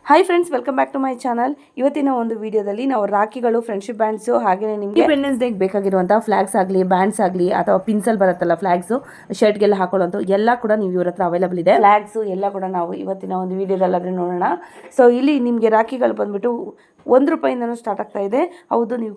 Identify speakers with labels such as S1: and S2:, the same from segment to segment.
S1: Hi friends, welcome back to my channel. ಇವತ್ತಿನ ಒಂದು ವಿಡಿಯೋದಲ್ಲಿ ನಾವು ರಾಖಿಗಳು, ಫ್ರೆಂಡ್ಶಿಪ್ ಬ್ಯಾಂಡ್ಸು, ಹಾಗೆಯೇ ನಿಮಗೆ ಇಂಡಿಪೆಂಡೆನ್ಸ್ ಡೇಗೆ ಬೇಕಾಗಿರುವಂಥ ಫ್ಲಾಗ್ಸ್ ಆಗಲಿ, ಬ್ಯಾಂಡ್ಸ್ ಆಗಲಿ, ಅಥವಾ ಪಿನ್ಸಲ್ಲಿ ಬರುತ್ತಲ್ಲ ಫ್ಲಾಗ್ಸು, ಶರ್ಟ್ಗೆಲ್ಲ ಹಾಕೊಳ್ಳೋಂಥ ಎಲ್ಲ ಕೂಡ ನೀವು ಇವ್ರ ಹತ್ರ ಅವೈಲಬಲ್ ಇದೆ. ಫ್ಲಾಗ್ಸು ಎಲ್ಲ ಕೂಡ ನಾವು ಇವತ್ತಿನ ಒಂದು ವಿಡಿಯೋದಲ್ಲಾದರೆ ನೋಡೋಣ. ಸೊ ಇಲ್ಲಿ ನಿಮಗೆ ರಾಖಿಗಳು ಬಂದುಬಿಟ್ಟು ₹1 ಸ್ಟಾರ್ಟ್ ಆಗ್ತಾ ಇದೆ. ಹೌದು, ನೀವು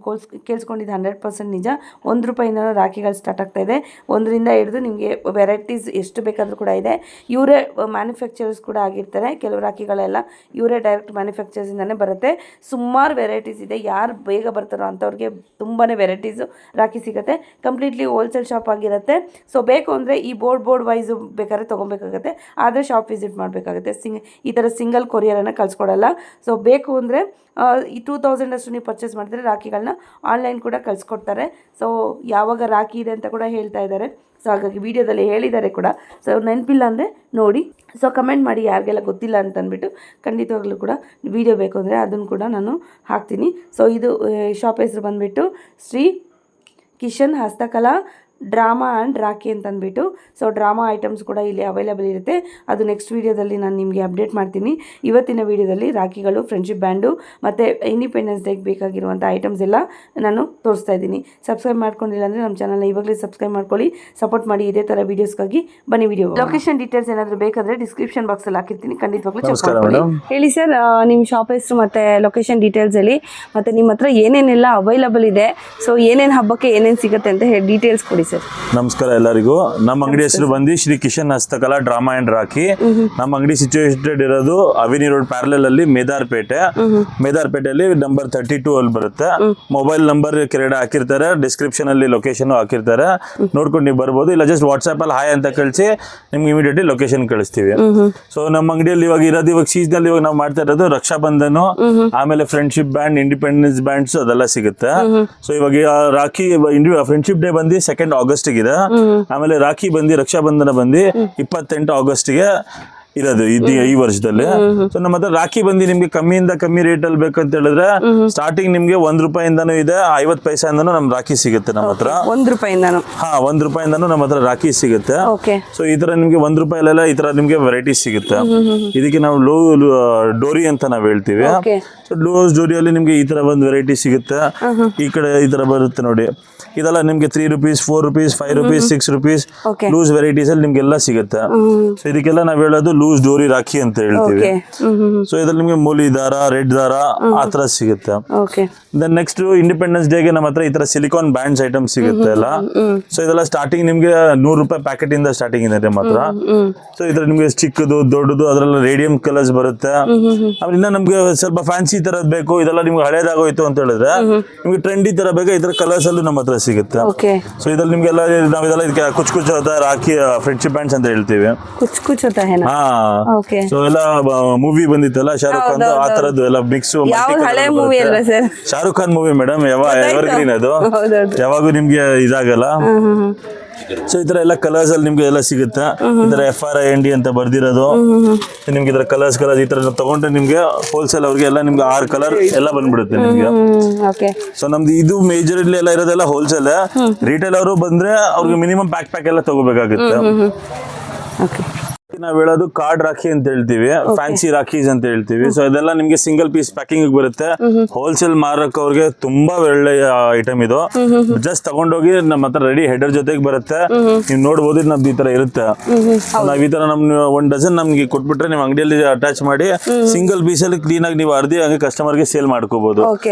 S1: ಕೇಳಿಸ್ಕೊಂಡಿದ್ದು 100% ನಿಜ. ₹1 ರಾಖಿಗಳು ಸ್ಟಾರ್ಟ್ ಆಗ್ತಾ ಇದೆ. 1ರಿಂದ ಹಿಡಿದು ನಿಮಗೆ ವೆರೈಟೀಸ್ ಎಷ್ಟು ಬೇಕಾದರೂ ಕೂಡ ಇದೆ. ಇವರೇ ಮ್ಯಾನುಫ್ಯಾಕ್ಚರರ್ಸ್ ಕೂಡ ಆಗಿರ್ತಾರೆ. ಕೆಲವು ರಾಖಿಗಳೆಲ್ಲ ಇವರೇ ಡೈರೆಕ್ಟ್ ಮ್ಯಾನುಫ್ಯಾಕ್ಚರ್ಸಿಂದನೇ ಬರುತ್ತೆ. ಸುಮಾರು ವೆರೈಟೀಸ್ ಇದೆ. ಯಾರು ಬೇಗ ಬರ್ತಾರೋ ಅಂಥವ್ರಿಗೆ ತುಂಬಾ ವೆರೈಟೀಸು ರಾಖಿ ಸಿಗುತ್ತೆ. ಕಂಪ್ಲೀಟ್ಲಿ ಹೋಲ್ಸೇಲ್ ಶಾಪ್ ಆಗಿರುತ್ತೆ. ಸೊ ಬೇಕು ಅಂದರೆ ಈ ಬೋರ್ಡ್ ವೈಸು ಬೇಕಾದ್ರೆ ತೊಗೊಬೇಕಾಗುತ್ತೆ. ಆದರೆ ಶಾಪ್ ವಿಸಿಟ್ ಮಾಡಬೇಕಾಗುತ್ತೆ. ಈ ಥರ ಸಿಂಗಲ್ ಕೊರಿಯರನ್ನು ಕಳಿಸ್ಕೊಡಲ್ಲ. ಸೊ ಬೇಕು ಅಂದರೆ ಈ 2000 ಅಷ್ಟು ನೀವು ಪರ್ಚೇಸ್ ಮಾಡಿದ್ರೆ ರಾಖಿಗಳನ್ನ ಆನ್ಲೈನ್ ಕೂಡ ಕಳಿಸ್ಕೊಡ್ತಾರೆ. ಸೊ ಯಾವಾಗ ರಾಖಿ ಇದೆ ಅಂತ ಕೂಡ ಹೇಳ್ತಾ ಇದ್ದಾರೆ. ಸೊ ಹಾಗಾಗಿ ವಿಡಿಯೋದಲ್ಲಿ ಹೇಳಿದ್ದಾರೆ ಕೂಡ. ಸೊ ನೆನಪಿಲ್ಲ ಅಂದರೆ ನೋಡಿ. ಸೊ ಕಮೆಂಟ್ ಮಾಡಿ ಯಾರಿಗೆಲ್ಲ ಗೊತ್ತಿಲ್ಲ ಅಂತಂದ್ಬಿಟ್ಟು. ಖಂಡಿತವಾಗ್ಲೂ ಕೂಡ ವಿಡಿಯೋ ಬೇಕು ಅಂದರೆ ಅದನ್ನು ಕೂಡ ನಾನು ಹಾಕ್ತೀನಿ. ಸೊ ಇದು ಶಾಪ್ ಹೆಸರು ಬಂದುಬಿಟ್ಟು ಶ್ರೀ ಕಿಶನ್ ಹಸ್ತಕಲಾ ಡ್ರಾಮಾ ಆ್ಯಂಡ್ ರಾಖಿ ಅಂತಂದ್ಬಿಟ್ಟು. ಸೊ ಡ್ರಾಮಾ ಐಟಮ್ಸ್ ಕೂಡ ಇಲ್ಲಿ ಅವೈಲೇಬಲ್ ಇರುತ್ತೆ. ಅದು ನೆಕ್ಸ್ಟ್ ವೀಡಿಯೋದಲ್ಲಿ ನಾನು ನಿಮಗೆ ಅಪ್ಡೇಟ್ ಮಾಡ್ತೀನಿ. ಇವತ್ತಿನ ವೀಡಿಯೋದಲ್ಲಿ ರಾಖಿಗಳು, ಫ್ರೆಂಡ್ಶಿಪ್ ಬ್ಯಾಂಡು ಮತ್ತು ಇಂಡಿಪೆಂಡೆನ್ಸ್ ಡೇಗೆ ಬೇಕಾಗಿರುವಂಥ ಐಟಮ್ಸ್ ಎಲ್ಲ ನಾನು ತೋರಿಸ್ತಾ ಇದ್ದೀನಿ. ಸಬ್ಸ್ಕ್ರೈಬ್ ಮಾಡ್ಕೊಂಡಿಲ್ಲ ಅಂದರೆ ನಮ್ಮ ಚಾನಲ್ನ ಇವಾಗಲೇ ಸಬ್ಸ್ಕ್ರೈಬ್ ಮಾಡ್ಕೊಳ್ಳಿ, ಸಪೋರ್ಟ್ ಮಾಡಿ. ಇದೇ ಥರ ವೀಡಿಯೋಸ್ಗಾಗಿ ಬನ್ನಿ. ವಿಡಿಯೋ ಲೊಕೇಶನ್ ಡೀಟೇಲ್ಸ್ ಏನಾದರೂ ಬೇಕಾದರೆ ಡಿಸ್ಕ್ರಿಪ್ಷನ್ ಬಾಕ್ಸಲ್ಲಿ ಹಾಕಿರ್ತೀನಿ. ಖಂಡಿತವಾಗ್ಲೂ ಚೆಕ್ ಮಾಡ್ಕೊಳ್ಳಿ. ಹೇಳಿ ಸರ್, ನಿಮ್ಮ ಶಾಪ್ ಹೆಸರು ಮತ್ತು ಲೊಕೇಶನ್ ಡೀಟೇಲ್ಸ್ ಹೇಳಿ, ಮತ್ತು ನಿಮ್ಮ ಹತ್ರ ಏನೇನೆಲ್ಲ ಅವೈಲಬಲ್ ಇದೆ, ಸೊ ಏನೇನು ಹಬ್ಬಕ್ಕೆ ಏನೇನು ಸಿಗುತ್ತೆ ಅಂತ ಡೀಟೇಲ್ಸ್ ಕೊಡಿ ಸರ್.
S2: ನಮಸ್ಕಾರ ಎಲ್ಲರಿಗೂ. ನಮ್ಮ ಅಂಗಡಿ ಹೆಸರು ಬಂದು ಶ್ರೀ ಕಿಶನ್ ಹಸ್ತಕಲಾ ಡ್ರಾಮಾ ಅಂಡ್ ರಾಖಿ. ನಮ್ಮ ಅಂಗಡಿ ಸಿಚುವೇಟೆಡ್ ಇರೋದು ಅವಿನಿ ರೋಡ್ ಪ್ಯಾರಲಲ್ ಅಲ್ಲಿ ಮೇದಾರ್ಪೇಟೆಯಲ್ಲಿ ನಂಬರ್ 32 ಅಲ್ಲಿ ಬರುತ್ತೆ. ಮೊಬೈಲ್ ನಂಬರ್ ಕೆಳಗಡೆ ಹಾಕಿರ್ತಾರೆ, ಡಿಸ್ಕ್ರಿಪ್ಷನ್ ಅಲ್ಲಿ ಲೊಕೇಶನ್ ಹಾಕಿರ್ತಾರೆ, ನೋಡ್ಕೊಂಡು ನೀವು ಬರ್ಬೋದು. ಇಲ್ಲ ಜಸ್ಟ್ ವಾಟ್ಸ್ಆಪ್ ಅಲ್ಲಿ ಹಾಯ್ ಅಂತ ಕಳಿಸಿ ನಿಮ್ಗೆ ಇಮಿಡಿಯೇಟ್ಲಿ ಲೊಕೇಶನ್ ಕಳಿಸ್ತೀವಿ. ಸೊ ನಮ್ಮ ಅಂಗಡಿಯಲ್ಲಿ ಇವಾಗ ಸೀಸನ್ ಇವಾಗ ನಾವು ಮಾಡ್ತಾ ಇರೋದು ರಕ್ಷಾಬಂಧನ, ಆಮೇಲೆ ಫ್ರೆಂಡ್ಶಿಪ್ ಬ್ಯಾಂಡ್, ಇಂಡಿಪೆಂಡೆನ್ಸ್ ಬ್ಯಾಂಡ್ಸ್ ಅದೆಲ್ಲ ಸಿಗುತ್ತೆ. ಸೊ ಇವಾಗ ರಾಖಿ ಫ್ರೆಂಡ್ಶಿಪ್ ಡೇ ಬಂದು 2 ಆಗಸ್ಟ್ಗಿದೆ. ಆಮೇಲೆ ರಾಖಿ ಬಂದು ರಕ್ಷಾಬಂಧನ ಬಂದು 28 ಆಗಸ್ಟ್ಗೆ ಇರೋದು ಈ ವರ್ಷದಲ್ಲಿ. ಸೊ ನಮ್ಮ ಹತ್ರ ರಾಖಿ ಬಂದು ನಿಮ್ಗೆ ಕಮ್ಮಿಯಿಂದ ಕಮ್ಮಿ ರೇಟ್ ಅಲ್ಲಿ ಬೇಕಂತ ಹೇಳಿದ್ರೆ ಸ್ಟಾರ್ಟಿಂಗ್ ನಿಮ್ಗೆ ₹1 ಇದೆ, 50 ಪೈಸೆಯಿಂದನೂ ನಮ್ ರಾಖಿ ಸಿಗುತ್ತೆ ನಮ್ಮ ಹತ್ರ. ₹1 ಹಾ, ₹1 ನಮ್ಮ ಹತ್ರ ರಾಖಿ ಸಿಗುತ್ತೆ. ಸೊ ಈ ತರ ನಿಮ್ಗೆ ₹1 ಈ ತರ ನಿಮ್ಗೆ ವೆರೈಟೀಸ್ ಸಿಗುತ್ತೆ. ಇದಕ್ಕೆ ನಾವು ಡೋರಿ ಅಂತ ನಾವ್ ಹೇಳ್ತೀವಿ. ಸೊ ಲೋಸ್ ಡೋರಿಯಲ್ಲಿ ನಿಮ್ಗೆ ಈ ತರ ಒಂದು ವೆರೈಟಿ ಸಿಗುತ್ತೆ. ಈ ಕಡೆ ಈ ತರ ಬರುತ್ತೆ ನೋಡಿ. ಇದೆಲ್ಲ ನಿಮ್ಗೆ ₹3, ₹4, ₹5, ₹6 ಲೂಸ್ ವೆರೈಟೀಸ್ ಅಲ್ಲಿ ನಿಮ್ಗೆಲ್ಲ ಸಿಗುತ್ತೆ. ಸೊ ಇದಕ್ಕೆಲ್ಲ ನಾವ್ ಹೇಳೋದು ಲೂಸ್ ಡೋರಿ ರಾಖಿ ಅಂತ ಹೇಳ್ತೀವಿ. ಸೊ ಇದ್ರಲ್ಲಿ ನಿಮ್ಗೆ ಮೂಲಿ ದಾರ, ರೆಡ್ ದಾರ ಆ ತರ ಸಿಗುತ್ತೆ. ದೆನ್ ನೆಕ್ಸ್ಟ್ ಇಂಡಿಪೆಂಡೆನ್ಸ್ ಡೇಗೆ ನಮ್ಮ ಹತ್ರ ಈ ತರ ಸಿಲಿಕಾನ್ ಬ್ಯಾಂಡ್ಸ್ ಐಟಮ್ ಸಿಗುತ್ತೆ ಎಲ್ಲ. ಸೊ ಇದೆಲ್ಲ ಸ್ಟಾರ್ಟಿಂಗ್ ನಿಮ್ಗೆ ₹100 ಪ್ಯಾಕೆಟ್ ಇಂದ ಸ್ಟಾರ್ಟಿಂಗ್ ಇದೆ ನಮ್ಮ ಹತ್ರ. ಸೊ ಇದ್ರ ನಿಮ್ಗೆ ಚಿಕ್ಕದು, ದೊಡ್ಡದು, ಅದ್ರಲ್ಲಿ ರೇಡಿಯಂ ಕಲರ್ಸ್ ಬರುತ್ತೆ. ಆಮೇಲೆ ಇನ್ನ ನಮ್ಗೆ ಸ್ವಲ್ಪ ಫ್ಯಾನ್ಸಿ ತರದ್ ಬೇಕು, ಇದೆಲ್ಲ ನಿಮ್ಗೆ ಹಳೇದಾಗೋಯ್ತು ಅಂತ ಹೇಳಿದ್ರೆ ನಿಮ್ಗೆ ಟ್ರೆಂಡಿ ತರ ಬೇಕು, ಈ ತರ ಕಲರ್ಸ್ ಅಲ್ಲೂ ನಮ್ಮ ಹತ್ರ ಸಿಗುತ್ತೆ. ಸೊ ಇದ್ರಲ್ಲಿ ನಿಮ್ಗೆಲ್ಲ ನಾವೆಲ್ಲ ಇದಕ್ಕೆ ಕುಚ್ ಕುಚ್ ರಾಖಿ ಫ್ರೆಂಡ್ಶಿಪ್ ಬ್ಯಾಂಡ್ಸ್ ಅಂತ ಹೇಳ್ತೀವಿ. ಹಾ, ಸೊ ಎಲ್ಲ ಮೂವಿ ಬಂದಿತ್ತಲ್ಲ ಶಾರುಖ್ ಖಾನ್, ಆ ತರದ್ದು ಎಲ್ಲ mix. Shahrukh Khan movie madam, evergreen ಅದು, ಯಾವಾಗೂ ನಿಮ್ಗೆ ಇದಾಗಲ್ಲ. ಸೊ ಈ ತರ ಎಲ್ಲ ಕಲರ್ಸ್ ಅಲ್ಲಿ ನಿಮ್ಗೆ ಎಲ್ಲ ಸಿಗುತ್ತೆ. ಈ ತರ FRIND ಅಂತ ಬರ್ದಿರೋದು ನಿಮ್ಗೆ ಇದರ ಕಲರ್ಸ್ ಈ ತರ ತಗೊಂಡ್ರೆ ನಿಮ್ಗೆ ಹೋಲ್ಸೇಲ್ ಅವ್ರಿಗೆ ಎಲ್ಲ ನಿಮ್ಗೆ 6 ಕಲರ್ ಎಲ್ಲ ಬಂದ್ಬಿಡುತ್ತೆ ನಿಮ್ಗೆ. ಸೊ ನಮ್ದು ಇದು ಮೇಜರ್ ಎಲ್ಲ ಇರೋದೆಲ್ಲ ಹೋಲ್ಸೇಲ್. ರಿಟೇಲ್ ಅವರು ಬಂದ್ರೆ ಅವ್ರಿಗೆ ಮಿನಿಮಮ್ ಪ್ಯಾಕ್ ಎಲ್ಲ ತಗೋಬೇಕಾಗುತ್ತೆ. ನಾವ್ ಹೇಳೋದು ಕಾರ್ಡ್ ರಾಖಿ ಅಂತ ಹೇಳ್ತೀವಿ, ಫ್ಯಾನ್ಸಿ ರಾಖೀಸ್ ಅಂತ ಹೇಳ್ತೀವಿ. ಸೊ ಇದೆಲ್ಲ ನಿಮ್ಗೆ ಸಿಂಗಲ್ ಪೀಸ್ ಪ್ಯಾಕಿಂಗ್ ಬರುತ್ತೆ. ಹೋಲ್ಸೇಲ್ ಮಾರಕ್ ಅವ್ರಿಗೆ ತುಂಬಾ ಒಳ್ಳೆಯ ಐಟಮ್ ಇದು. ಜಸ್ಟ್ ತಗೊಂಡೋಗಿ ನಮ್ಮ ಹತ್ರ ರೆಡಿ ಹೆಡರ್ ಜೊತೆಗೆ ಬರುತ್ತೆ. ನೀವು ನೋಡ್ಬೋದು ನಮ್ದು ಈ ತರ ಇರುತ್ತೆ. ನಾವ್ ಈ ತರ ನಮ್ 1 ಡಜನ್ ನಮ್ಗೆ ಕೊಟ್ಬಿಟ್ರೆ ನೀವು ಅಂಗಡಿಯಲ್ಲಿ ಅಟ್ಯಾಚ್ ಮಾಡಿ ಸಿಂಗಲ್ ಪೀಸ್ ಅಲ್ಲಿ ಕ್ಲೀನ್ ಆಗಿ ನೀವು ಅರ್ದಿ ಹಂಗೆ ಕಸ್ಟಮರ್ಗೆ ಸೇಲ್ ಮಾಡ್ಕೋಬಹುದು.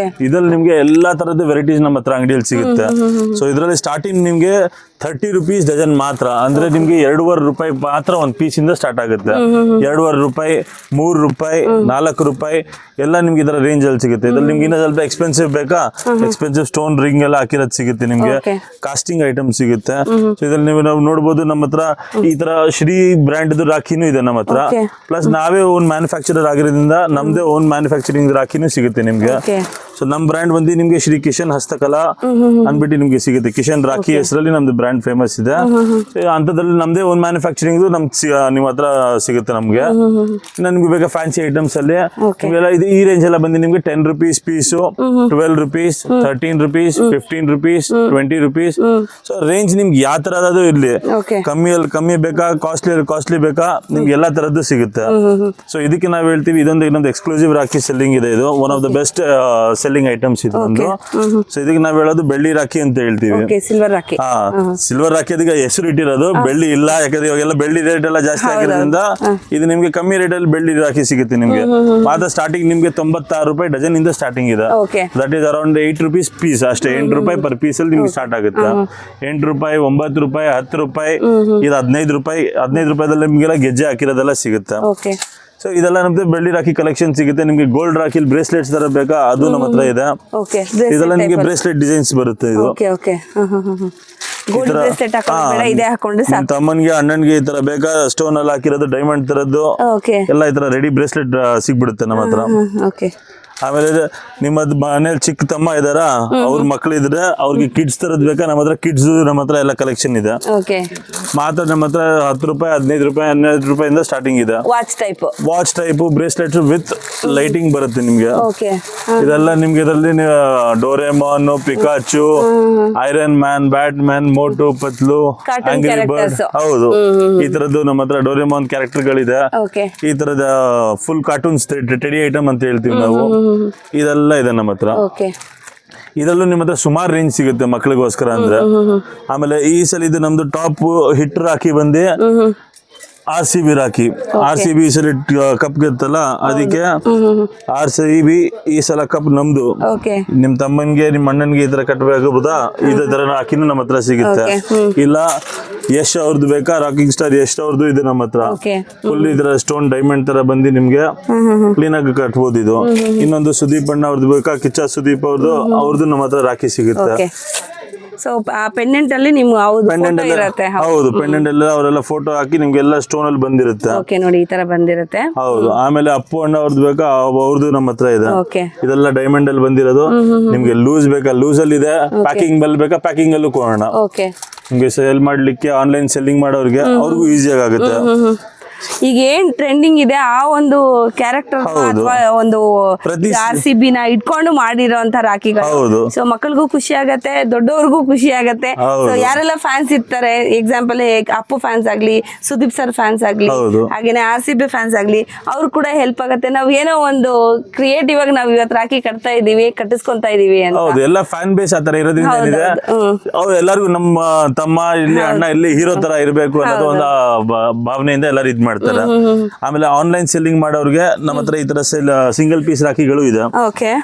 S2: ಇದ್ರಲ್ಲಿ ನಿಮ್ಗೆ ಎಲ್ಲಾ ತರದ ವೆರೈಟೀಸ್ ನಮ್ಮ ಹತ್ರ ಅಂಗಡಿಯಲ್ಲಿ ಸಿಗುತ್ತೆ. ಸೊ ಇದ್ರಲ್ಲಿ ಸ್ಟಾರ್ಟಿಂಗ್ ನಿಮ್ಗೆ ₹30 ಡಜನ್ ಮಾತ್ರ, ಅಂದ್ರೆ ನಿಮ್ಗೆ ₹2.5 ಮಾತ್ರ ಒಂದ್ ಪೀಸ್ ಇಂದ ಸ್ಟಾರ್ಟ್ ಆಗುತ್ತೆ. ₹2.5, ₹3, ₹4 ಎಲ್ಲ ನಿಮ್ಗೆ ಇದರ ರೇಂಜ್ ಅಲ್ಲಿ ಸಿಗುತ್ತೆ. ಇದ್ರಲ್ಲಿ ನಿಮ್ಗೆ ಇನ್ನೂ ಸ್ವಲ್ಪ ಎಕ್ಸ್ಪೆನ್ಸಿವ್ ಬೇಕಾ, ಎಕ್ಸ್ಪೆನ್ಸಿವ್ ಸ್ಟೋನ್ ರಿಂಗ್ ಎಲ್ಲ ಹಾಕಿರೋದು ಸಿಗುತ್ತೆ ನಿಮ್ಗೆ. ಕಾಸ್ಟಿಂಗ್ ಐಟಮ್ ಸಿಗುತ್ತೆ. ಸೊ ಇದ್ರಲ್ಲಿ ನಾವು ನೋಡ್ಬೋದು ನಮ್ಮ ಹತ್ರ ಈ ತರ ಶ್ರೀ ಬ್ರ್ಯಾಂಡ್ ರಾಖಿನೂ ಇದೆ ನಮ್ಮ ಹತ್ರ. ಪ್ಲಸ್ ನಾವೇ ಓನ್ ಮ್ಯಾನುಫ್ಯಾಕ್ಚರರ್ ಆಗಿರೋದ್ರಿಂದ ನಮ್ದೇ ಓನ್ ಮ್ಯಾನುಫ್ಯಾಕ್ಚರಿಂಗ್ ರಾಖಿನೂ ಸಿಗುತ್ತೆ ನಿಮ್ಗೆ. ಸೊ ನಮ್ ಬ್ರ್ಯಾಂಡ್ ಬಂದು ನಿಮ್ಗೆ ಶ್ರೀ ಕಿಶನ್ ಹಸ್ತಕಲಾ ಅನ್ಬಿಟ್ಟು ನಿಮ್ಗೆ ಸಿಗುತ್ತೆ. ಕಿಶನ್ ರಾಖಿ ಹೆಸರಲ್ಲಿ ನಮ್ದು ಬ್ರ್ಯಾಂಡ್ ಫೇಮಸ್ ಇದೆ. ಅಂತದ್ರಲ್ಲಿ ನಮ್ದೇ ಓನ್ ಮ್ಯಾನುಫ್ಯಾಕ್ಚರಿಂಗ್ ನಿಮ್ ಹತ್ರ ಸಿಗುತ್ತೆ ನಮ್ಗೆ. ನಿಮ್ಗೆ ಬೇಕಾ ಫ್ಯಾನ್ಸಿ ಐಟಮ್ಸ್ ಅಲ್ಲಿ ನಿಮ್ಗೆಲ್ಲ ಇದು ಈ ರೇಂಜ್ ಎಲ್ಲ ಬಂದು ನಿಮ್ಗೆ 10 rupees piece, 12 rupees, 13 rupees, 15 rupees, 20 rupees. So range ನಿಮ್ಗೆ ಯಾವ ತರದಾದ್ರು ಇರ್ಲಿ, ಕಮ್ಮಿ ಬೇಕಾ ಕಾಸ್ಟ್ಲಿ ಬೇಕಾ, ನಿಮ್ಗೆ ಎಲ್ಲಾ ತರದ್ದು ಸಿಗುತ್ತೆ. ಸೊ ಇದಕ್ಕೆ ನಾವ್ ಹೇಳ್ತೀವಿ ಇನ್ನೊಂದು ಎಕ್ಸ್ಕ್ಲೂಸಿವ್ ರಾಖಿ ಸೆಲ್ಲಿಂಗ್ ಇದೆ. ಇದು one of the best selling items ಇದು ಒಂದು. ಸೊ ಇದಕ್ಕೆ ನಾವ್ ಹೇಳೋದು ಬೆಳ್ಳಿ ರಾಖಿ ಅಂತ ಹೇಳ್ತೀವಿ.
S1: ಸಿಲ್ವರ್ ರಾಖಿ.
S2: ಸಿಲ್ವರ್ ರಾಖಿ ಅದಕ್ಕೆ ಹೆಸರು ಇಟ್ಟಿರೋದು, ಬೆಳ್ಳಿ ಇಲ್ಲ. ಯಾಕಂದ್ರೆ ಇವಾಗೆಲ್ಲ ಬೆಳ್ಳಿ ರೇಟ್ ಎಲ್ಲ ಜಾಸ್ತಿ ಆಗಿರೋದ್ರಿಂದ ಇದು ನಿಮ್ಗೆ ಕಮ್ಮಿ ರೇಟ್ ಅಲ್ಲಿ ಬೆಳ್ಳಿ ರಾಖಿ ಸಿಗುತ್ತೆ ನಿಮ್ಗೆ. ಮಾತ್ರ ಸ್ಟಾರ್ಟಿಂಗ್ ನಿಮ್ಗೆ 96 ರೂಪಾಯಿ ಡಜನ್ ಇಂದ ಸ್ಟಾರ್ಟಿಂಗ್ ಇದೆ. That is around 8 rupees piece ಅಷ್ಟೇ. 8 ರೂಪಾಯಿ ಪರ್ ಪೀಸ್ ಅಲ್ಲಿ ನಿಮ್ಗೆ ಸ್ಟಾರ್ಟ್ ಆಗುತ್ತೆ. 8 ರೂಪಾಯಿ, 9 ರೂಪಾಯಿ, 10 ರೂಪಾಯಿ, ಇದು 15 ರೂಪಾಯಿ. 15 ರೂಪಾಯಿದಲ್ಲಿ ನಿಮ್ಗೆಲ್ಲ ಗೆಜ್ಜೆ ಹಾಕಿರೋದೆಲ್ಲ ಸಿಗುತ್ತೆ. ಸೊ ಇದೆಲ್ಲ ನಮ್ದು ಬೆಳ್ಳಿ ರಾಖಿ ಕಲೆಕ್ಷನ್ ಸಿಗುತ್ತೆ. ನಿಮ್ಗೆ ಗೋಲ್ಡ್ ರಾಖಿ ಬ್ರೇಸ್ಲೆಟ್ಸ್ ತರ ಬೇಕಾ, ಅದು ನಮ್ಮ ಹತ್ರ ಇದೆ. ಇದೆಲ್ಲ ನಿಮ್ಗೆ ಬ್ರೇಸ್ಲೆಟ್ ಡಿಸೈನ್ಸ್ ಬರುತ್ತೆ. ಇದು ತಮ್ಮನ್ಗೆ ಅಣ್ಣನ್ಗೆ ಈ ತರ ಬೇಕಾ, ಸ್ಟೋನ್ ಅಲ್ಲಿ ಹಾಕಿರೋದು, ಡೈಮಂಡ್ ತರದ್ದು ಎಲ್ಲ ಈ ತರ ರೆಡಿ ಬ್ರೇಸ್ಲೆಟ್ ಸಿಗ್ಬಿಡುತ್ತೆ ನಮ್ಮ ಹತ್ರ. ಆಮೇಲೆ ನಿಮ್ಮದ್ ಮನೇಲಿ ಚಿಕ್ಕ ತಮ್ಮ ಇದಾರ, ಅವ್ರ ಮಕ್ಳು ಇದ್ರೆ ಅವ್ರಿಗೆ ಕಿಡ್ಸ್ ತರದ್ ಬೇಕಾ, ನಮ್ಮ ಹತ್ರ ಕಿಡ್ಸ್ ನಮ್ಮ ಹತ್ರ ಎಲ್ಲ ಕಲೆಕ್ಷನ್ ಇದೆ. ಮಾತ್ರ ನಮ್ಮ ಹತ್ರ 10 ರೂಪಾಯಿ, 15 ರೂಪಾಯಿ, 12 ರೂಪಾಯಿಂದ ಸ್ಟಾರ್ಟಿಂಗ್ ಇದೆ. Watch type bracelet with lighting ಬರುತ್ತೆ ನಿಮ್ಗೆ. ಇದೆಲ್ಲ ನಿಮ್ಗೆ ಇದರಲ್ಲಿ Doraemon, Pikachu, Iron Man, Batman, Motu Patlu, Angry Bird, ಹೌದು ಈ ತರದ್ದು ನಮ್ಮ ಹತ್ರ ಡೋರೆಮಾನ್ ಕ್ಯಾರೆಕ್ಟರ್ ಗಳಿದೆ. ಈ ತರದ ಫುಲ್ ಕಾರ್ಟೂನ್ಸ್ ಟೆಡಿ ಐಟಮ್ ಅಂತ ಹೇಳ್ತೀವಿ ನಾವು. ಇದೆಲ್ಲ ಇದೆ ನಮ್ಮ ಹತ್ರ. ಇದರಲ್ಲೂ ನಿಮ್ಮ ಹತ್ರ ಸುಮಾರು ರೇಂಜ್ ಸಿಗುತ್ತೆ ಮಕ್ಳಿಗೋಸ್ಕರ ಅಂದ್ರೆ. ಆಮೇಲೆ ಈ ಸಲ ಇದು ನಮ್ದು ಟಾಪ್ ಹಿಟ್ ರಾಖಿ ಬಂದು RCB ರಾಖಿ. RCB ಈ ಸಲ ಕಪ್ ಗೆತ್ತಲ್ಲ, ಅದಕ್ಕೆ RCB ಈ ಸಲ ಕಪ್ ನಮ್ದು. ನಿಮ್ ತಮ್ಮನ್ಗೆ ನಿಮ್ ಅಣ್ಣನ್ಗೆ ಈ ತರ ಕಟ್ಟಬೇಕಾಗುತ್ತಾ, ಇದೇ ತರ ರಾಖಿನೂ ನಮ್ಮ ಹತ್ರ ಸಿಗುತ್ತೆ. ಇಲ್ಲ ಯಶ್ ಅವ್ರದ್ದು ಬೇಕಾ, ರಾಕಿಂಗ್ ಸ್ಟಾರ್ ಯಶ್ ಅವ್ರದ್ದು ಇದೆ ನಮ್ಮ ಹತ್ರ. ಫುಲ್ ಇದ್ರ ಸ್ಟೋನ್ ಡೈಮಂಡ್ ತರ ಬಂದು ನಿಮ್ಗೆ ಕ್ಲೀನ್ ಆಗಿ ಕಟ್ಬೋದು ಇದು. ಇನ್ನೊಂದು ಸುದೀಪ್ ಅಣ್ಣ ಅವ್ರದ್ದು ಬೇಕಾ, ಕಿಚ್ಚ ಸುದೀಪ್ ಅವ್ರದ್ದು ನಮ್ಮ ಹತ್ರ ರಾಖಿ ಸಿಗುತ್ತೆ.
S1: ಸೊ ಆ ಪೆಂಡೆಂಟ್ ಅಲ್ಲಿ ನಿಮ್ಗೆ
S2: ಹೌದು ಪೆಂಡೆಂಟ್ ಎಲ್ಲ ಅವರೆಲ್ಲ ಫೋಟೋ ಹಾಕಿ ನಿಮ್ಗೆಲ್ಲ ಸ್ಟೋನ್ ಅಲ್ಲಿ ಬಂದಿರುತ್ತೆ.
S1: ನೋಡಿ ಈ ತರ ಬಂದಿರುತ್ತೆ.
S2: ಹೌದು. ಆಮೇಲೆ ಅಪ್ಪು ಅಣ್ಣ ಅವ್ರದ್ದು ಬೇಕಾ, ಅವ್ರದ್ದು ನಮ್ಮ ಹತ್ರ ಇದೆ. ಇದೆಲ್ಲ ಡೈಮಂಡ್ ಅಲ್ಲಿ ಬಂದಿರೋದು. ನಿಮ್ಗೆ ಲೂಸ್ ಬೇಕಾ, ಲೂಸ್ ಅಲ್ಲಿ ಇದೆ. ಪ್ಯಾಕಿಂಗ್ ಬಲ್ ಬೇಕಾ, ಪ್ಯಾಕಿಂಗ್ ಅಲ್ಲೂ ಕೊಡೋಣ. ನಿಮ್ಗೆ ಸೇಲ್ ಮಾಡ್ಲಿಕ್ಕೆ, ಆನ್ಲೈನ್ ಸೆಲ್ಲಿಂಗ್ ಮಾಡೋರಿಗೆ ಅವ್ರಿಗೂ ಈಸಿಯಾಗಿ ಆಗುತ್ತೆ.
S1: ಈಗ ಏನ್ ಟ್ರೆಂಡಿಂಗ್ ಇದೆ ಆ ಒಂದು ಕ್ಯಾರೆಕ್ಟರ್ ಅಥವಾ ಒಂದು RCB ನ ಇಟ್ಕೊಂಡು ಮಾಡಿರೋಂತ ರಾಖಿಗಳು. ಸೊ ಮಕ್ಕಳಿಗೂ ಖುಷಿ ಆಗತ್ತೆ, ದೊಡ್ಡವ್ರಿಗೂ ಖುಷಿ ಆಗತ್ತೆ. ಸೊ ಯಾರೆಲ್ಲ ಫ್ಯಾನ್ಸ್ ಇರ್ತಾರೆ, ಎಕ್ಸಾಂಪಲ್ ಅಪ್ಪು ಫ್ಯಾನ್ಸ್ ಆಗ್ಲಿ, ಸುದೀಪ್ ಸರ್ ಫ್ಯಾನ್ಸ್ ಆಗ್ಲಿ, ಹಾಗೇನೆ RCB ಫ್ಯಾನ್ಸ್ ಆಗ್ಲಿ, ಅವ್ರು ಕೂಡ ಹೆಲ್ಪ್ ಆಗತ್ತೆ. ನಾವ್ ಏನೋ ಒಂದು ಕ್ರಿಯೇಟಿವ್ ಆಗಿ ನಾವ್ ಇವತ್ತು ರಾಖಿ ಕಟ್ತಾ ಇದೀವಿ, ಕಟ್ಟಿಸ್ಕೊಂತಾ ಇದೀವಿ ಅಂತ.
S2: ಹೌದು, ಎಲ್ಲ ಫ್ಯಾನ್ ಬೇಸ್ ಆತರ ಇರೋದ್ರಿಂದ ಅವ್ರು ಎಲ್ಲರಿಗೂ ನಮ್ಮ ತಮ್ಮ ಇಲ್ಲಿ, ಅಣ್ಣ ಇಲ್ಲಿ ಹೀರೋ ತರ ಇರ್ಬೇಕು ಅನ್ನೋದು ಒಂದು ಭಾವನೆಯಿಂದ ಎಲ್ಲರೂ ಇದ್ ಮಾಡ್ತಾರೆ. ಆಮೇಲೆ ಆನ್ಲೈನ್ ಸೆಲ್ಲಿಂಗ್ ಮಾಡೋರಿಗೆ ನಮ್ಮ ಹತ್ರ ಈ ತರ ಸಿಂಗಲ್ ಪೀಸ್ ರಾಖಿಗಳು ಇದೆ.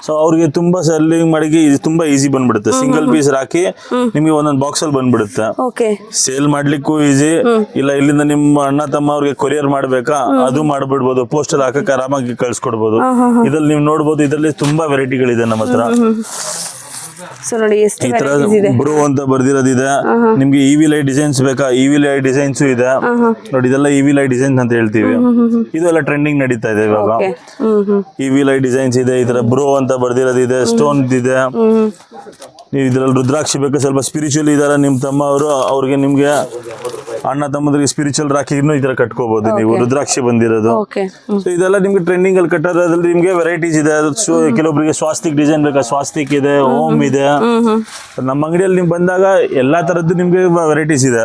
S2: ಸೊ ಅವ್ರಿಗೆ ತುಂಬಾ ಸೆಲ್ಲಿಂಗ್ ಮಾಡಿ ತುಂಬಾ ಈಸಿ ಬಂದ್ಬಿಡುತ್ತೆ. ಸಿಂಗಲ್ ಪೀಸ್ ರಾಖಿ ನಿಮ್ಗೆ ಒಂದೊಂದು ಬಾಕ್ಸ್ ಅಲ್ಲಿ ಬಂದ್ಬಿಡುತ್ತೆ. ಸೇಲ್ ಮಾಡ್ಲಿಕ್ಕೂ ಈಸಿ. ಇಲ್ಲ ಇಲ್ಲಿಂದ ನಿಮ್ಮ ಅಣ್ಣ ತಮ್ಮ ಅವ್ರಿಗೆ ಕೊರಿಯರ್ ಮಾಡ್ಬೇಕಾ, ಅದು ಮಾಡ್ಬಿಡ್ಬೋದು. ಪೋಸ್ಟ್ ಅಲ್ಲಿ ಹಾಕಕ್ಕೆ ಆರಾಮಾಗಿ ಕಳ್ಸಿಕೊಡ್ಬೋದು. ಇದ್ರಲ್ಲಿ ನೀವು ನೋಡ್ಬೋದು, ಇದರಲ್ಲಿ ತುಂಬಾ ವೆರೈಟಿಗಳಿದೆ ನಮ್ಮ ಹತ್ರ.
S1: ಸೊ ನೋಡಿ ಎಷ್ಟು
S2: ಈ ತರ ಬ್ರೋ ಅಂತ ಬರ್ದಿರೋದಿದೆ. ನಿಮ್ಗೆ EV ಲೈಟ್ ಡಿಸೈನ್ಸ್ ಬೇಕಾ, EV ಲೈಟ್ ಡಿಸೈನ್ಸ್ ಇದೆ ನೋಡಿ. ಇದೆಲ್ಲ EV ಲೈಟ್ ಡಿಸೈನ್ಸ್ ಅಂತ ಹೇಳ್ತೀವಿ. ಇದೆಲ್ಲ ಟ್ರೆಂಡಿಂಗ್ ನಡೀತಾ ಇದೆ ಇವಾಗ. EV ಲೈಟ್ ಡಿಸೈನ್ಸ್ ಇದೆ. ಈ ತರ ಬ್ರೋ ಅಂತ ಬರ್ದಿರೋದಿದೆ. ಸ್ಟೋನ್ ಇದೆ. ಇದ್ರಲ್ಲಿ ರುದ್ರಾಕ್ಷಿ ಬೇಕಾ, ಸ್ವಲ್ಪ ಸ್ಪಿರಿಚುವಲ್ ಇದಾರೆ ನಿಮ್ ತಮ್ಮ ಅವರು, ಅವ್ರಿಗೆ ನಿಮ್ಗೆ ಅಣ್ಣ ತಮ್ಮದ್ರಿಗೆ ಸ್ಪಿರಿಚುವಲ್ ರಾಖಿನೂ ಈ ತರ ಕಟ್ಕೋಬಹುದು ನೀವು. ರುದ್ರಾಕ್ಷಿ ಬಂದಿರೋದು. ಸೊ ಇದೆಲ್ಲ ನಿಮ್ಗೆ ಟ್ರೆಂಡಿಂಗ್ ಅಲ್ಲಿ ಕಟ್ಟೋದ್ರಲ್ಲಿ ನಿಮ್ಗೆ ವೆರೈಟೀಸ್ ಇದೆ. ಕೆಲವೊಬ್ಬರಿಗೆ ಸ್ವಾಸ್ತಿಕ್ ಡಿಸೈನ್ ಬೇಕಾ, ಸ್ವಾಸ್ತಿಕ್ ಇದೆ, ಓಮ್ ಇದೆ. ನಮ್ಮ ಅಂಗಡಿಯಲ್ಲಿ ನಿಮ್ಗೆ ಬಂದಾಗ ಎಲ್ಲಾ ತರದ್ದು ನಿಮ್ಗೆ ವೆರೈಟೀಸ್ ಇದೆ.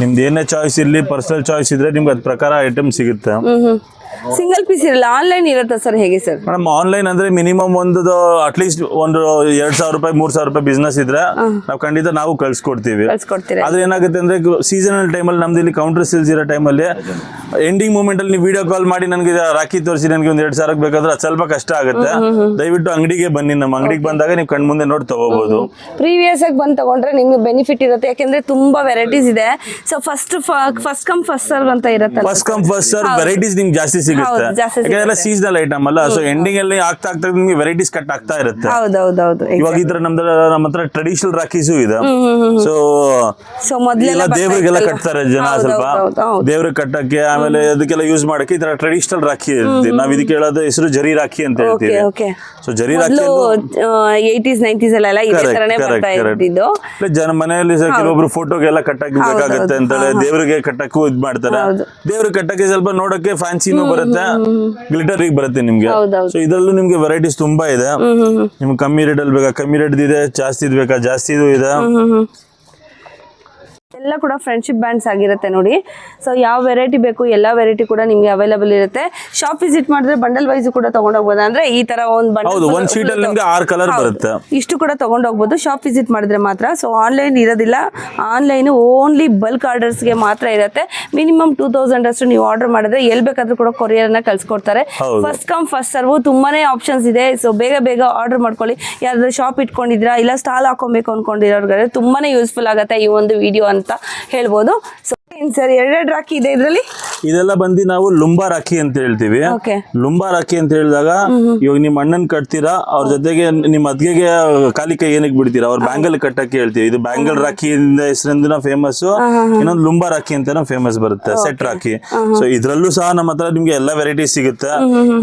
S2: ನಿಮ್ದು ಏನೇ ಚಾಯ್ಸ್ ಇರ್ಲಿ, ಪರ್ಸನಲ್ ಚಾಯ್ಸ್ ಇದ್ರೆ ನಿಮ್ಗೆ ಅದ್ ಪ್ರಕಾರ ಐಟಮ್ ಸಿಗುತ್ತೆ.
S1: ಸಿಂಗಲ್ ಪೀಸ್ ಇರಲ್ಲ, ಆನ್ಲೈನ್ ಇರುತ್ತೆ ಸರ್. ಹೇಗೆ ಸರ್?
S2: ಮೇಡಮ್ ಆನ್ಲೈನ್ ಅಂದ್ರೆ ಮಿನಿಮಮ್ ಒಂದು ಅಟ್ಲೀಸ್ಟ್ ಒಂದು 2,000 ರೂಪಾಯಿ 3,000 ರೂಪಾಯಿ ಬಿಸ್ನೆಸ್ ಇದ್ರೆ ನಾವು ಖಂಡಿತ ನಾವು ಕಳ್ಸಿಕೊಡ್ತೀವಿ. ಆದ್ರೆ ಏನಾಗುತ್ತೆ ಅಂದ್ರೆ ಸೀಸನಲ್ ಟೈಮಲ್ಲಿ ನಮ್ದು ಇಲ್ಲಿ ಕೌಂಟರ್ ಸೇಲ್ಸ್ ಇರೋ ಟೈಮಲ್ಲಿ ಎಂಡಿಂಗ್ ಮೂಮೆಂಟ್ ಅಲ್ಲಿ ನೀವು ವಿಡಿಯೋ ಕಾಲ್ ಮಾಡಿ ನನಗೆ ರಾಖಿ ತೋರಿಸಿ ನನಗೆ ಒಂದು 2,000 ಬೇಕಾದ್ರೆ ಅದು ಸ್ವಲ್ಪ ಕಷ್ಟ ಆಗುತ್ತೆ. ದಯವಿಟ್ಟು ಅಂಗಡಿಗೆ ಬನ್ನಿ. ನಮ್ಮ ಅಂಗಡಿಗೆ ಬಂದಾಗ ನೀವು ಕಣ್ ಮುಂದೆ ನೋಡಿ ತಗೋಬಹುದು.
S1: ಪ್ರೀವಿಯಸ್ ಆಗಿ ಬಂದು ತಗೊಂಡ್ರೆ ನಿಮ್ಗೆ ಬೆನಿಫಿಟ್ ಇರುತ್ತೆ. ಯಾಕಂದ್ರೆ ತುಂಬಾ ವೆರೈಟೀಸ್ ಇದೆ. So first come first serve ಅಂತ ಇರುತ್ತೆ.
S2: First come first serve varieties ನಿಮ್ಗೆ ಜಾಸ್ತಿ ಸಿಗುತ್ತೆ
S1: ಹೌದು, ಜಾಸ್ತಿ
S2: ಯಾಕಂದ್ರೆ ಸೀಸನಲ್ ಐಟಮ್ ಅಲ್ಲ. ಸೊ ಎಂಡಿಂಗ್ ಅಲ್ಲಿ ಆಗ್ತಾ ನಿಮ್ಗೆ ವೆರೈಟೀಸ್ ಕಟ್ ಆಗ್ತಾ ಇರುತ್ತೆ.
S1: ಹೌದೌದೌದು.
S2: ಇವಾಗ ಈ ತರ ನಮ್ಮ ಹತ್ರ ಟ್ರೆಡಿಷನಲ್ ರಾಖೀಸು ಇದೆ. ಸೊ
S1: ಸೊ ಮೊದ್ಲೆಲ್ಲ
S2: ದೇವ್ರಿಗೆಲ್ಲ ಕಟ್ತಾರೆ ಜನ, ಸ್ವಲ್ಪ ದೇವ್ರಿಗೆ ಕಟ್ಟಕ್ಕೆ ಆಮೇಲೆ ಅದಕ್ಕೆಲ್ಲ ಯೂಸ್ ಮಾಡಕ್ಕೆ ಈ ತರ ಟ್ರೆಡಿಷನಲ್ ರಾಖಿ ಇರುತ್ತೆ. ನಾವ್ ಇದಕ್ಕೆ ಹೇಳೋದು ಹೆಸರು ಜರಿ ರಾಖಿ ಅಂತ ಹೇಳ್ತೀವಿ. ಸೊ ಜರಿ ರಾಖಿ
S1: 80s 90s ಅಲ್ಲೆಲ್ಲ ಇದೇ ತರನೇ ಬರ್ತಾ ಇದ್ದಿದ್ದು.
S2: ಜನ ಮನೆಯಲ್ಲಿ ಕೆಲವೊಬ್ರು ಫೋಟೋಗೆಲ್ಲ ಕಟ್ಟಕ್ಕೆ ಬೇಕಾಗುತ್ತೆ ಅಂತೇಳಿ ದೇವ್ರಿಗೆ ಕಟ್ಟಕ್ಕೂ ಇದ್ ಮಾಡ್ತಾರೆ. ದೇವ್ರಿಗೆ ಕಟ್ಟಕ್ಕೆ ಸ್ವಲ್ಪ ನೋಡಕ್ಕೆ ಫ್ಯಾನ್ಸಿನೂ ಬರುತ್ತೆ, ಗ್ಲಿಟರ್ ಬರುತ್ತೆ ನಿಮ್ಗೆ. ಸೊ ಇದರಲ್ಲೂ ನಿಮ್ಗೆ ವೆರೈಟೀಸ್ ತುಂಬಾ ಇದೆ. ನಿಮ್ಗೆ ಕಮ್ಮಿ ರೇಟ್ ಅಲ್ಲಿ ಬೇಕಾ ಕಮ್ಮಿ ರೇಟ್ ಇದೆ, ಜಾಸ್ತಿ ಬೇಕಾ ಜಾಸ್ತಿ ಇದೆ.
S1: ಎಲ್ಲ ಕೂಡ ಫ್ರೆಂಡ್ಶಿಪ್ ಬ್ಯಾಂಡ್ಸ್ ಆಗಿರುತ್ತೆ ನೋಡಿ. ಸೊ ಯಾವ ವೆರೈಟಿ ಬೇಕು ಎಲ್ಲ ವೆರೈಟಿ ಕೂಡ ನಿಮ್ಗೆ ಅವೈಲೇಬಲ್ ಇರುತ್ತೆ. ಶಾಪ್ ವಿಸಿಟ್ ಮಾಡಿದ್ರೆ ಬಂಡಲ್ ವೈಸ್ ಕೂಡ ತಗೊಂಡೋಗ್ಬೋದು. ಅಂದ್ರೆ ಈ ತರ ಒಂದು
S2: ಒಂದ್ ಶೀಟ್ ಅಲ್ಲಿ ನಿಮ್ಗೆ 6 ಕಲರ್ ಬರುತ್ತೆ.
S1: ಇಷ್ಟು ಕೂಡ ತಗೊಂಡೋಗ್ಬೋದು ಶಾಪ್ ವಿಸಿಟ್ ಮಾಡಿದ್ರೆ ಮಾತ್ರ. ಸೊ ಆನ್ಲೈನ್ ಇರೋದಿಲ್ಲ, ಆನ್ಲೈನ್ ಓನ್ಲಿ ಬಲ್ಕ್ ಆರ್ಡರ್ಸ್ಗೆ ಮಾತ್ರ ಇರುತ್ತೆ. ಮಿನಿಮಮ್ 2000 ಅಷ್ಟು ನೀವು ಆರ್ಡರ್ ಮಾಡಿದ್ರೆ ಎಲ್ಲಿ ಬೇಕಾದ್ರೂ ಕೂಡ ಕೊರಿಯರ್ ನ ಕಳ್ಸಿಕೊಡ್ತಾರೆ. ಫಸ್ಟ್ ಕಮ್ ಫಸ್ಟ್ ಸರ್ವ್, ತುಂಬಾನೇ ಆಪ್ಷನ್ಸ್ ಇದೆ. ಸೊ ಬೇಗ ಬೇಗ ಆರ್ಡರ್ ಮಾಡ್ಕೊಳ್ಳಿ. ಯಾರಾದ್ರೂ ಶಾಪ್ ಇಟ್ಕೊಂಡಿದ್ರಾ ಇಲ್ಲ ಸ್ಟಾಲ್ ಹಾಕೊಬೇಕು ಅನ್ಕೊಂಡಿರೋರ್ಗೆ ತುಂಬಾನೇ ಯೂಸ್ಫುಲ್ ಆಗುತ್ತೆ ಈ ಒಂದು ವಿಡಿಯೋ ಅಂತ ಹೇಳ್ಬೋದು. ಸೊ ಸರ್ 2 ರಾಖಿ ಇದೆ ಇದರಲ್ಲಿ.
S2: ಇದೆಲ್ಲ ಬಂದು ನಾವು ಲುಂಬಾ ರಾಖಿ ಅಂತ ಹೇಳ್ತೀವಿ. ಲುಂಬಾ ರಾಖಿ ಅಂತ ಹೇಳಿದಾಗ ಇವಾಗ ನಿಮ್ ಅಣ್ಣನ್ ಕಟ್ತೀರಾ, ಅವ್ರ ಜೊತೆಗೆ ನಿಮ್ ಅದ್ಗೆಗೆ ಕಾಲಿ ಕೈ ಏನಕ್ಕೆ ಬಿಡ್ತೀರಾ, ಅವ್ರ ಬ್ಯಾಂಗಲ್ ಕಟ್ಟಕ್ಕೆ ಹೇಳ್ತೀವಿ. ಇದು ಬ್ಯಾಂಗಲ್ ರಾಖಿ ಹೆಸರಿಂದ ಫೇಮಸ್. ಇನ್ನೊಂದು ಲುಂಬಾ ರಾಖಿ ಅಂತ ಫೇಮಸ್ ಬರುತ್ತೆ, ಸೆಟ್ ರಾಖಿ. ಸೊ ಇದ್ರಲ್ಲೂ ಸಹ ನಮ್ಮ ಹತ್ರ ನಿಮ್ಗೆ ಎಲ್ಲಾ ವೆರೈಟೀಸ್ ಸಿಗುತ್ತೆ.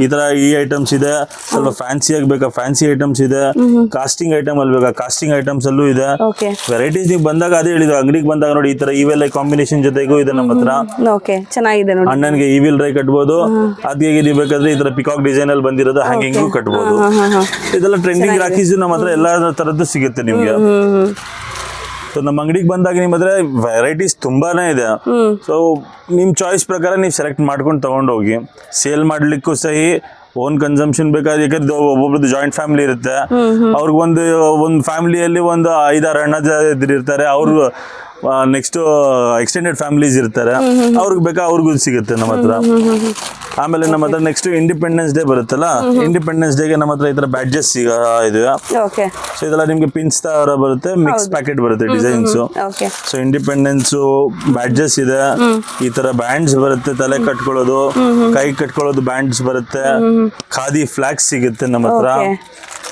S2: ಈ ತರ ಈ ಐಟಮ್ಸ್ ಇದೆ. ಸ್ವಲ್ಪ ಫ್ಯಾನ್ಸಿ ಆಗ್ಬೇಕಾ ಫ್ಯಾನ್ಸಿ ಐಟಮ್ಸ್ ಇದೆ. ಕಾಸ್ಟಿಂಗ್ ಐಟಮ್ ಅಲ್ಲಿ ಬೇಕಾ ಕಾಸ್ಟಿಂಗ್ ಐಟಮ್ಸ್ ಅಲ್ಲೂ ಇದೆ. ವೆರೈಟೀಸ್ ನೀವು ಬಂದಾಗ ಅದೇ ಹೇಳಿದ್ರು, ಅಂಗಡಿಗೆ ಬಂದಾಗ ನೋಡಿ ಈ ತರ ಇವೆಲ್ಲ ಕಾಂಬಿನೇಷನ್ ಜೊತೆಗೂ ಇದೆ ನಮ್ಮ ಹತ್ರ.
S1: ಚೆನ್ನಾಗಿದೆ ನೋಡಿ.
S2: ಅಣ್ಣನ್ಗೆ ಈವಿಲ್ ರೈ ಕಟ್ಬೋದು, ಅದ್ಗೆ ನೀವು ಬೇಕಾದ್ರೆ ಈ ತರ ಪಿಕಾಕ್ ಡಿಸೈನ್ ಅಲ್ಲಿ ಬಂದಿರೋದು ಹ್ಯಾಂಗಿಂಗ್ ಕಟ್ಬೋದು. ಇದೆಲ್ಲ ಟ್ರೆಂಡಿಂಗ್ ರಾಖೀಸ್ ನಮ್ಮ ಹತ್ರ ಎಲ್ಲಾ ತರದ್ದು ಸಿಗುತ್ತೆ ನಿಮ್ಗೆ. ಸೊ ನಮ್ಮ ಅಂಗಡಿಗೆ ಬಂದಾಗ ನಿಮ್ಮ ಹತ್ರ ವೆರೈಟೀಸ್ ತುಂಬಾನೇ ಇದೆ. ಸೊ ನಿಮ್ ಚಾಯ್ಸ್ ಪ್ರಕಾರ ನೀವು ಸೆಲೆಕ್ಟ್ ಮಾಡ್ಕೊಂಡು ತಗೊಂಡು ಹೋಗಿ. ಸೇಲ್ ಮಾಡ್ಲಿಕ್ಕೂ ಸಹಿ, ಓನ್ ಕನ್ಸಂಪ್ಷನ್ ಬೇಕಾದ್ರೆ, ಯಾಕಂದ್ರೆ ಒಬ್ಬೊಬ್ರದ್ದು ಜಾಯಿಂಟ್ ಫ್ಯಾಮಿಲಿ ಇರುತ್ತೆ. ಅವ್ರಿಗೆ ಒಂದು ಫ್ಯಾಮಿಲಿಯಲ್ಲಿ ಒಂದು 5-6 ಅಣ್ಣ ಇರ್ತಾರೆ. ಅವ್ರು ನೆಕ್ಸ್ಟ್ ಎಕ್ಸ್ಟೆಂಡೆಡ್ ಫ್ಯಾಮಿಲೀಸ್ ಇರ್ತಾರೆ, ಅವ್ರಿಗೆ ಬೇಕಾ ಅವ್ರಿಗೂ ಸಿಗುತ್ತೆ ನಮ್ಮ ಹತ್ರ. ಆಮೇಲೆ ನಮ್ಮ ಹತ್ರ ನೆಕ್ಸ್ಟ್ ಇಂಡಿಪೆಂಡೆನ್ಸ್ ಡೇ ಬರುತ್ತಲ್ಲ, ಇಂಡಿಪೆಂಡೆನ್ಸ್ ಡೇಗೆ ನಮ್ಮ ಹತ್ರ ಈ ತರ ಬ್ಯಾಡ್ಜಸ್ ಇದೆ. ಸೊ ಇದೆಲ್ಲ ನಿಮ್ಗೆ ಪಿನ್ಸ್ ತರ ಬರುತ್ತೆ, ಮಿಕ್ಸ್ ಪ್ಯಾಕೆಟ್ ಬರುತ್ತೆ ಡಿಸೈನ್ಸ್. ಸೊ ಇಂಡಿಪೆಂಡೆನ್ಸ್ ಬ್ಯಾಡ್ಜಸ್ ಇದೆ. ಈ ತರ ಬ್ಯಾಂಡ್ಸ್ ಬರುತ್ತೆ, ತಲೆ ಕಟ್ಕೊಳ್ಳೋದು, ಕೈ ಕಟ್ಕೊಳ್ಳೋದು ಬ್ಯಾಂಡ್ಸ್ ಬರುತ್ತೆ. ಖಾದಿ ಫ್ಲಾಗ್ಸ್ ಸಿಗುತ್ತೆ ನಮ್ಮ ಹತ್ರ.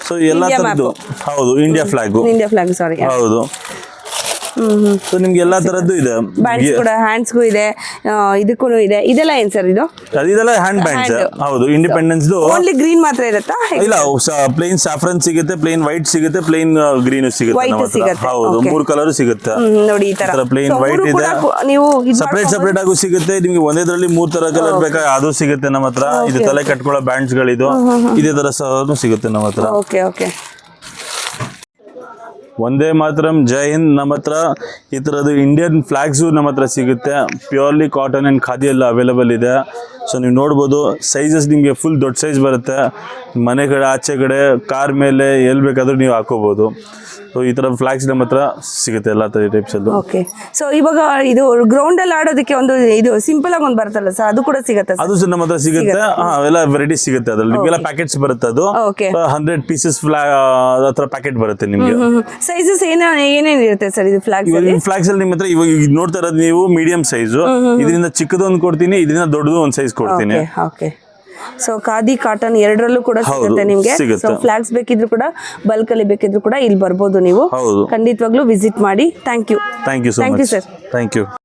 S2: ಸೊ ಎಲ್ಲಾ ತರದ್ದು. ಹೌದು, ಇಂಡಿಯಾ ಫ್ಲಾಗ್. ಹೌದು. ಸೊ ನಿಮ್ಗೆ ಎಲ್ಲಾ ತರದ್ದು ಇದೆ.
S1: ಹ್ಯಾಂಡ್ಸ್ಗೂ ಇದೆ, ಇದಕ್ಕೂ ಇದೆ. ಇದೆಲ್ಲ ಏನ್ ಸರ್ ಇದು?
S2: ಇದೆಲ್ಲ ಹ್ಯಾಂಡ್ ಬ್ಯಾಂಡ್ಸ್. ಹೌದು, ಇಂಡಿಪೆಂಡೆನ್ಸ್
S1: ಓನ್ಲಿ ಗ್ರೀನ್ ಮಾತ್ರ ಇರುತ್ತಾ?
S2: ಇಲ್ಲ, ಪ್ಲೇನ್ ಸಾಫ್ರನ್ ಸಿಗುತ್ತೆ, ಪ್ಲೇನ್ ವೈಟ್ ಸಿಗುತ್ತೆ, ಪ್ಲೇನ್ ಗ್ರೀನ್ ಸಿಗುತ್ತೆ. ಹೌದು, 3 ಕಲರ್ ಸಿಗುತ್ತೆ
S1: ನೋಡಿ. ಈ ತರ
S2: ಪ್ಲೇನ್ ವೈಟ್ ಇದೆ, ನೀವು ಸಪರೇಟ್ ಆಗು ಸಿಗುತ್ತೆ. ನಿಮ್ಗೆ ಒಂದೇದ್ರಲ್ಲಿ 3 ತರ ಕಲರ್ ಬೇಕಾ ಅದು ಸಿಗುತ್ತೆ ನಮ್ಮ ಹತ್ರ. ಇದು ತಲೆ ಕಟ್ಕೊಳ್ಳೋ ಬ್ಯಾಂಡ್ಸ್ ಗಳಿದು ಇದೇ ತರ ಸಹ ಸಿಗುತ್ತೆ ನಮ್ಮ ಹತ್ರ.
S1: ಓಕೆ.
S2: ಒಂದೇ ಮಾತ್ರಂ, ಜೈ ಹಿಂದ್. ನಮ್ಮ ಹತ್ರ ಈ ಥರದ್ದು ಇಂಡಿಯನ್ ಫ್ಲಾಗ್ಸು ನಮ್ಮ ಹತ್ರ ಸಿಗುತ್ತೆ. ಪ್ಯೂರ್ಲಿ ಕಾಟನ್ ಆ್ಯಂಡ್ ಖಾದಿ ಎಲ್ಲ ಅವೈಲೇಬಲ್ ಇದೆ. ಸೊ ನೀವು ನೋಡ್ಬೋದು, ಸೈಜಸ್ ನಿಮಗೆ ಫುಲ್ ದೊಡ್ಡ ಸೈಜ್ ಬರುತ್ತೆ. ಮನೆ ಕಡೆ ಆಚೆ ಕಡೆ ಕಾರ್ ಮೇಲೆ ಎಲ್ಲಿ ಬೇಕಾದ್ರೂ ನೀವು ಹಾಕೋಬೋದು. ಸೊ ಈ ತರ ಫ್ಲಾಗ್ಸ್ ನಮ್ಮ ಹತ್ರ ಸಿಗುತ್ತೆ ಎಲ್ಲ ತರ ಟೈಪ್ಸ್ ಅಲ್ಲೂ.
S1: ಓಕೆ. ಸೊ ಇವಾಗ ಇದು ಗ್ರೌಂಡ್ ಅಲ್ಲಿ ಆಡೋದಕ್ಕೆ ಒಂದು ಇದು ಸಿಂಪಲ್ ಆಗಿ ಒಂದು ಬರುತ್ತಲ್ಲ ಸರ್, ಅದು ಕೂಡ ಸಿಗುತ್ತೆ? ಅದು
S2: ನಮ್ಮ ಹತ್ರ ಸಿಗುತ್ತೆ. ಎಲ್ಲ ವೆರೈಟೀಸ್ ಸಿಗುತ್ತೆ. ಅದ್ರಲ್ಲಿ ನಿಮಗೆಲ್ಲ ಪ್ಯಾಕೆಟ್ಸ್ ಬರುತ್ತೆ. ಅದು 100 ಪೀಸಸ್ ಹತ್ರ ಪ್ಯಾಕೆಟ್ ಬರುತ್ತೆ ನಿಮಗೆ.
S1: ಸೈಜಸ್ ಏನೇನು ಇರುತ್ತೆ ಸರ್ ಇದು
S2: ಫ್ಲಾಗ್ಸ್ ಅಲ್ಲಿ? ನಿಮ್ಮ ಹತ್ರ ಇವಾಗ ನೋಡ್ತಾ ಇರೋದು ನೀವು ಮೀಡಿಯಂ ಸೈಜು. ಇದರಿಂದ ಚಿಕ್ಕದು ಒಂದು ಕೊಡ್ತೀನಿ, ಇದರಿಂದ ದೊಡ್ಡದು ಒಂದು ಸೈಜ್ ಕೊಡ್ತೀನಿ.
S1: ಓಕೆ. ಸೊ ಖಾದಿ ಕಾಟನ್ ಎರಡರಲ್ಲೂ ಕೂಡ ಸಿಗುತ್ತೆ ನಿಮ್ಗೆ. ಸೊ ಫ್ಲಾಗ್ಸ್ ಬೇಕಿದ್ರು ಕೂಡ, ಬಲ್ಕ್ ಅಲ್ಲಿ ಬೇಕಿದ್ರು ಕೂಡ ಇಲ್ಲಿ ಬರ್ಬೋದು ನೀವು. ಖಂಡಿತವಾಗ್ಲೂ ವಿಸಿಟ್ ಮಾಡಿ. Thank you
S2: sir. Thank you.